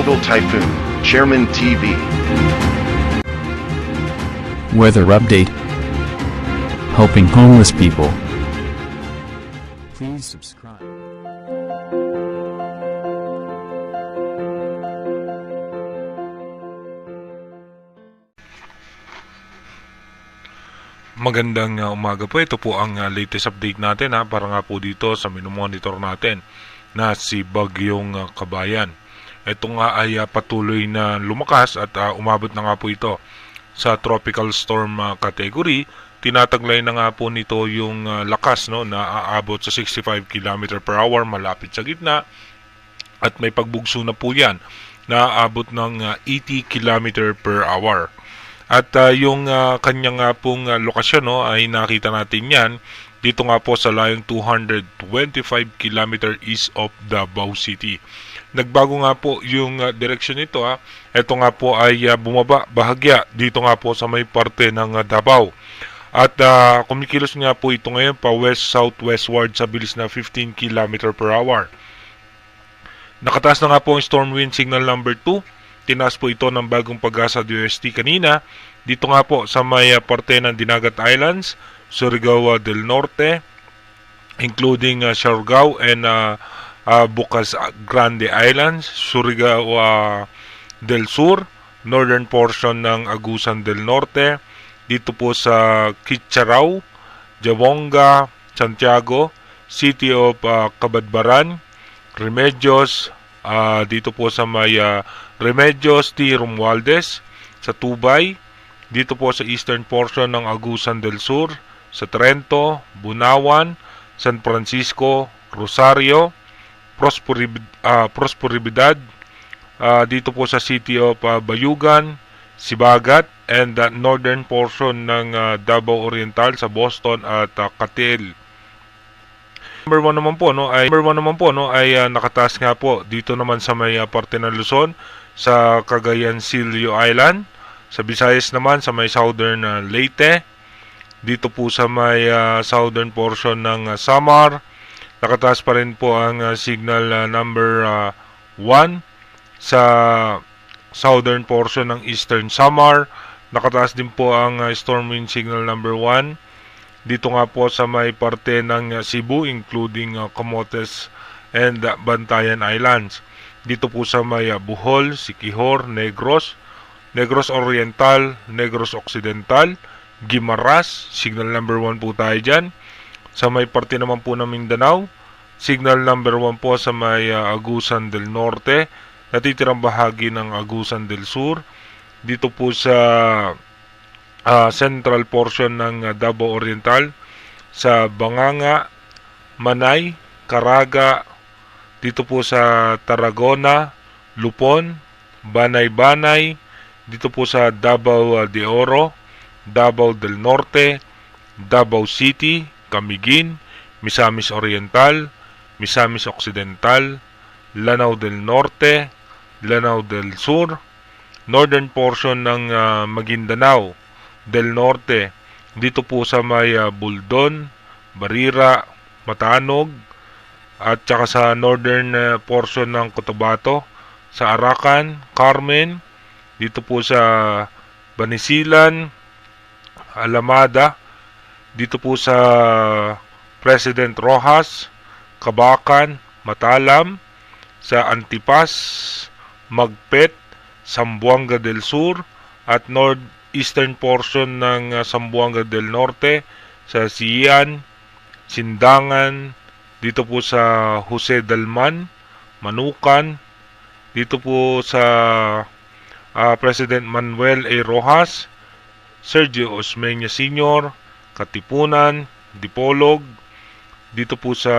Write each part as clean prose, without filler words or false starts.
Global Typhoon, Chairman TV. Weather update. Helping homeless people. Please subscribe. Magandang umaga po. Ito po ang latest update natin para nga po dito sa minomonitor natin na si Bagyong Kabayan. Ito nga ay patuloy na lumakas at umabot na nga po ito sa tropical storm category. Tinataglay na nga po nito yung lakas na aabot sa 65 km per hour malapit sa gitna at may pagbugso na po yan na aabot ng 80 km per hour. At yung kanyang pong lokasyon ay nakita natin yan dito nga po sa layong 225 km east of Davao City. Nagbago nga po yung direksyon nito. Ito nga po ay bumaba bahagya dito nga po sa may parte ng Davao. At kumikilos nga po ito ngayon pa west-southwestward sa bilis na 15 km per hour. Nakataas na nga po ang storm wind signal number 2. Tinaas po ito ng Bagong Pag-asa DOST kanina. Dito nga po sa may parte ng Dinagat Islands, Surigao del Norte, including Siargao and Bocas Grande Islands, Surigao del Sur, northern portion ng Agusan del Norte, dito po sa Kitcharao, Jabonga, Santiago, City of Cabadbaran, Remedios, dito po sa may Remedios T. Romualdez, sa Tubay, dito po sa eastern portion ng Agusan del Sur, sa Trento, Bunawan, San Francisco, Rosario, Prosperidad, dito po sa City of Bayugan, Sibagat, and northern portion ng Davao Oriental sa Boston at Catil. Number 1 naman po ay nakataas nga po dito naman sa may parte ng Luzon sa Cagayan Silio Island, sa Visayas naman sa may southern Leyte, dito po sa may southern portion ng Samar. Nakataas pa rin po ang signal number 1 sa southern portion ng eastern Samar. Nakataas din po ang storm wind signal number 1 dito nga po sa may parte ng Cebu, including Camotes and Bantayan Islands. Dito po sa may Bohol, Siquijor, Negros Oriental, Negros Occidental, Guimaras, signal number 1 po tayo dyan. Sa may parte naman po ng Mindanao, signal number 1 po sa may Agusan del Norte, natitirang bahagi ng Agusan del Sur. Dito po sa central portion ng Davao Oriental, sa Banganga, Manay, Caraga, dito po sa Tarragona, Lupon, Banay-Banay, dito po sa Davao de Oro, Davao del Norte, Davao City, Camiguin, Misamis Oriental, Misamis Occidental, Lanao del Norte, Lanao del Sur, northern portion ng Maguindanao del Norte, dito po sa may Buldon, Barira, Matanog, at saka sa northern portion ng Cotabato, sa Arakan, Carmen, dito po sa Banisilan, Alamada, dito po sa President Roxas, Cabacan, Matalam, sa Antipas, Magpet, Zamboanga del Sur, at northeastern portion ng Zamboanga del Norte, sa Sian, Sindangan, dito po sa Jose Dalman, Manukan, dito po sa President Manuel A. Roxas, Sergio Osmeña Sr., Katipunan, Dipolog, dito po sa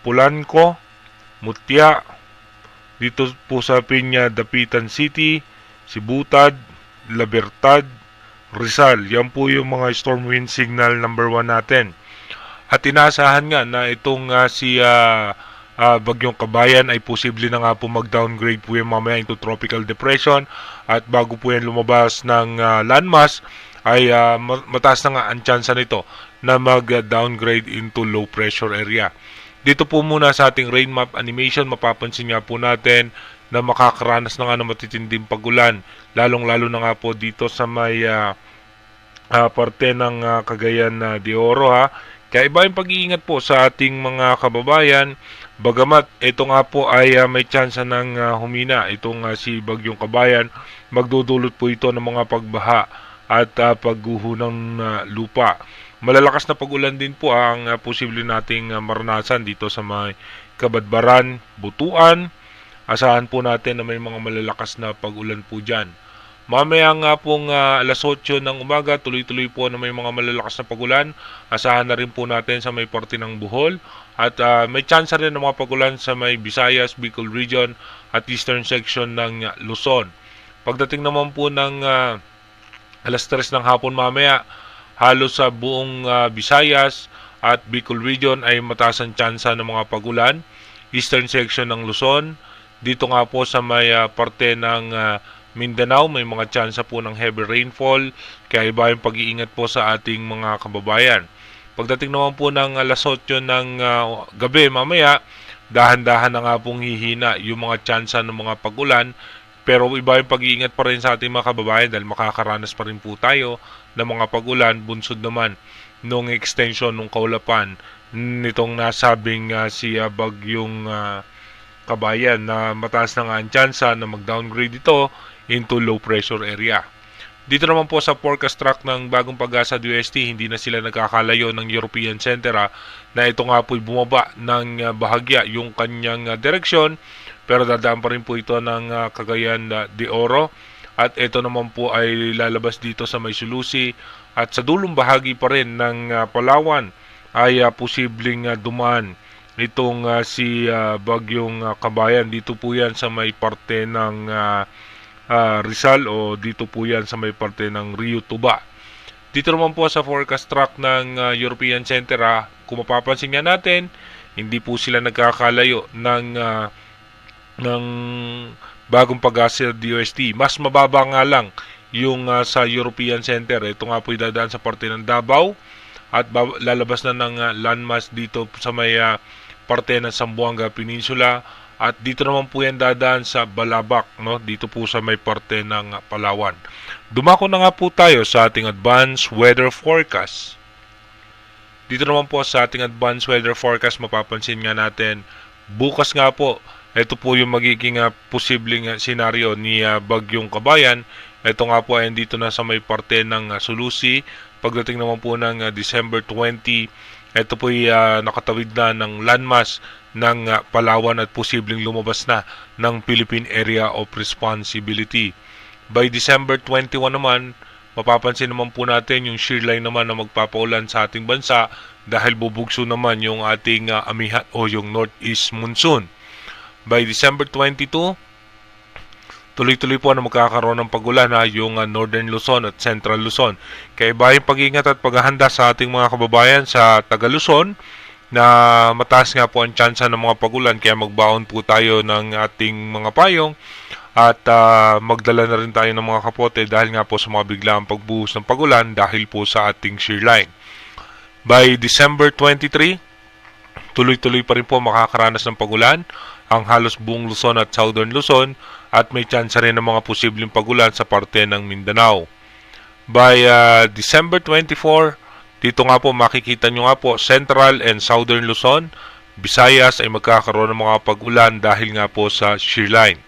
Pulanco, Mutya, dito po sa Piña Dapitan City, Sibutad, Libertad, Rizal. Yan po yung mga storm wind signal number 1 natin. At inaasahan nga na itong si Bagyong Kabayan ay posible na nga po mag-downgrade po yung mamaya into tropical depression, at bago po yan lumabas ng landmass ay mataas na nga ang tsansa nito na mag-downgrade into low pressure area. Dito po muna sa ating rain map animation, mapapansin nga po natin na makakaranas na nga ng matitinding pagulan, lalong-lalo na nga po dito sa may parte ng Cagayan de Oro ha. Kaya iba yung pag-iingat po sa ating mga kababayan, bagamat ito nga po ay may tsansa ng humina, itong si Bagyong Kabayan, magdudulot po ito ng mga pagbaha at pagguho ng lupa. Malalakas na pag-ulan din po ang posible nating maranasan dito sa may Kabadbaran, Butuan. Asahan po natin na may mga malalakas na pag-ulan po dyan. Mamaya nga pong alas 8 ng umaga, tuloy-tuloy po na may mga malalakas na pag-ulan. Asahan na rin po natin sa may parte ng Bohol. At may chance rin ng mga pag-ulan sa may Visayas, Bicol Region at eastern section ng Luzon. Pagdating naman po ng alas 3 ng hapon mamaya, halos sa buong Visayas at Bicol Region ay mataas ang tsansa ng mga pag-ulan. Eastern section ng Luzon, dito nga po sa may parte ng Mindanao, may mga tsansa po ng heavy rainfall, kaya iba yung pag-iingat po sa ating mga kababayan. Pagdating naman po ng alas 8 ng gabi mamaya, dahan-dahan na nga pong hihina yung mga tsansa ng mga pag-ulan, pero iba yung pag-iingat pa rin sa ating mga kababayan dahil makakaranas pa rin po tayo ng mga pag-ulan, bunsod naman nung extension ng kaulapan nitong nasabing si Bagyong Kabayan na mataas na nga ang tsansa na mag-downgrade ito into low pressure area. Dito naman po sa forecast track ng Bagong Pag-asa DOST, hindi na sila nagkakalayo ng European Center na ito nga po'y bumaba ng bahagya yung kanyang direksyon, pero dadaan pa rin po ito ng Cagayan de Oro. At ito naman po ay lalabas dito sa may Sulusi at sa dulong bahagi pa rin ng Palawan ay posibleng dumaan itong si Bagyong Kabayan. Dito po yan sa may parte ng Rizal o dito po yan sa may parte ng Rio Tuba. Dito naman po sa forecast track ng European Center kung mapapansin nga natin, hindi po sila nagkakalayo ng Bagong Pag-asa DOST. Mas mababa nga lang yung sa European Center. Ito nga po idadaan sa parte ng Davao at lalabas na ng landmass dito sa may parte ng Zamboanga Peninsula. At dito naman po yan dadaan sa Balabac, no? Dito po sa may parte ng Palawan. Dumako na nga po tayo sa ating advanced weather forecast. Dito naman po sa ating advanced weather forecast, mapapansin nga natin, bukas nga po, ito po yung magiging posibleng senaryo ni Bagyong Kabayan. Ito nga po ay dito na sa may parte ng Sulusi. Pagdating naman po ng December 20, ito po ay nakatawid na ng landmass ng Palawan at posibleng lumabas na ng Philippine Area of Responsibility. By December 21 naman, mapapansin naman po natin yung shear line naman na magpapaulan sa ating bansa dahil bubugso naman yung ating amihan o yung northeast monsoon. By December 22, tuloy-tuloy po na magkakaroon ng pagulan yung Northern Luzon at Central Luzon. Kaya iba yung pag-iingat at paghahanda sa ating mga kababayan sa Taga Luzon na mataas nga po ang tsansa ng mga pagulan, kaya magbaon po tayo ng ating mga payong at magdala na rin tayo ng mga kapote dahil nga po sa mga biglaang pagbuhos ng pagulan dahil po sa ating shear line. By December 23, tuloy-tuloy pa rin po makakaranas ng pagulan ang halos buong Luzon at Southern Luzon at may tsansa rin ng mga posibleng pagulan sa parte ng Mindanao. By December 24, dito nga po makikita nyo nga po Central and Southern Luzon, Visayas ay magkakaroon ng mga pag-ulan dahil nga po sa shear line.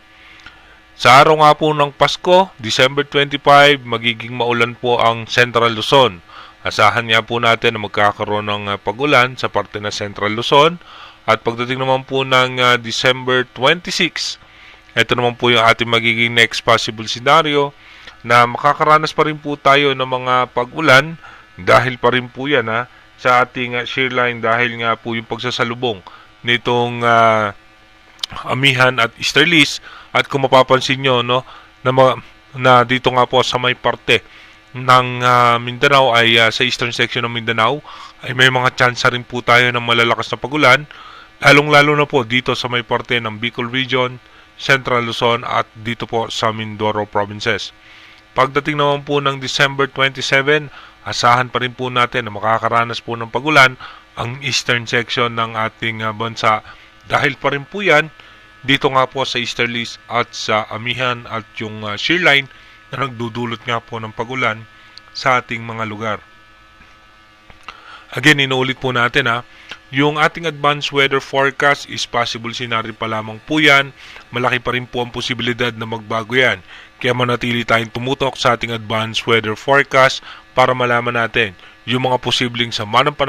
Sa araw nga po ng Pasko, December 25, magiging maulan po ang Central Luzon. Asahan nga po natin na magkakaroon ng pag-ulan sa parte ng Central Luzon. At pagdating naman po ng December 26, ito naman po yung ating magiging next possible scenario na makakaranas pa rin po tayo ng mga pag-ulan dahil pa rin po yan sa ating shear line dahil nga po yung pagsasalubong nitong amihan at easterlies. At kung mapapansin nyo na dito nga po sa may parte ng Mindanao ay sa eastern section ng Mindanao ay may mga chance rin po tayo ng malalakas na pagulan, lalong-lalo na po dito sa may parte ng Bicol Region, Central Luzon at dito po sa Mindoro Provinces. Pagdating naman po ng December 27, asahan pa rin po natin na makakaranas po ng pagulan ang eastern section ng ating bansa. Dahil pa rin po yan dito nga po sa easterlies at sa amihan at yung shear line na nagdudulot nga po ng pagulan sa ating mga lugar. Again, inuulit po natin yung ating advanced weather forecast is possible scenario pa lamang po yan. Malaki pa rin po ang posibilidad na magbago yan. Kaya manatili tayong tumutok sa ating advanced weather forecast para malaman natin yung mga posibleng sama ng panahon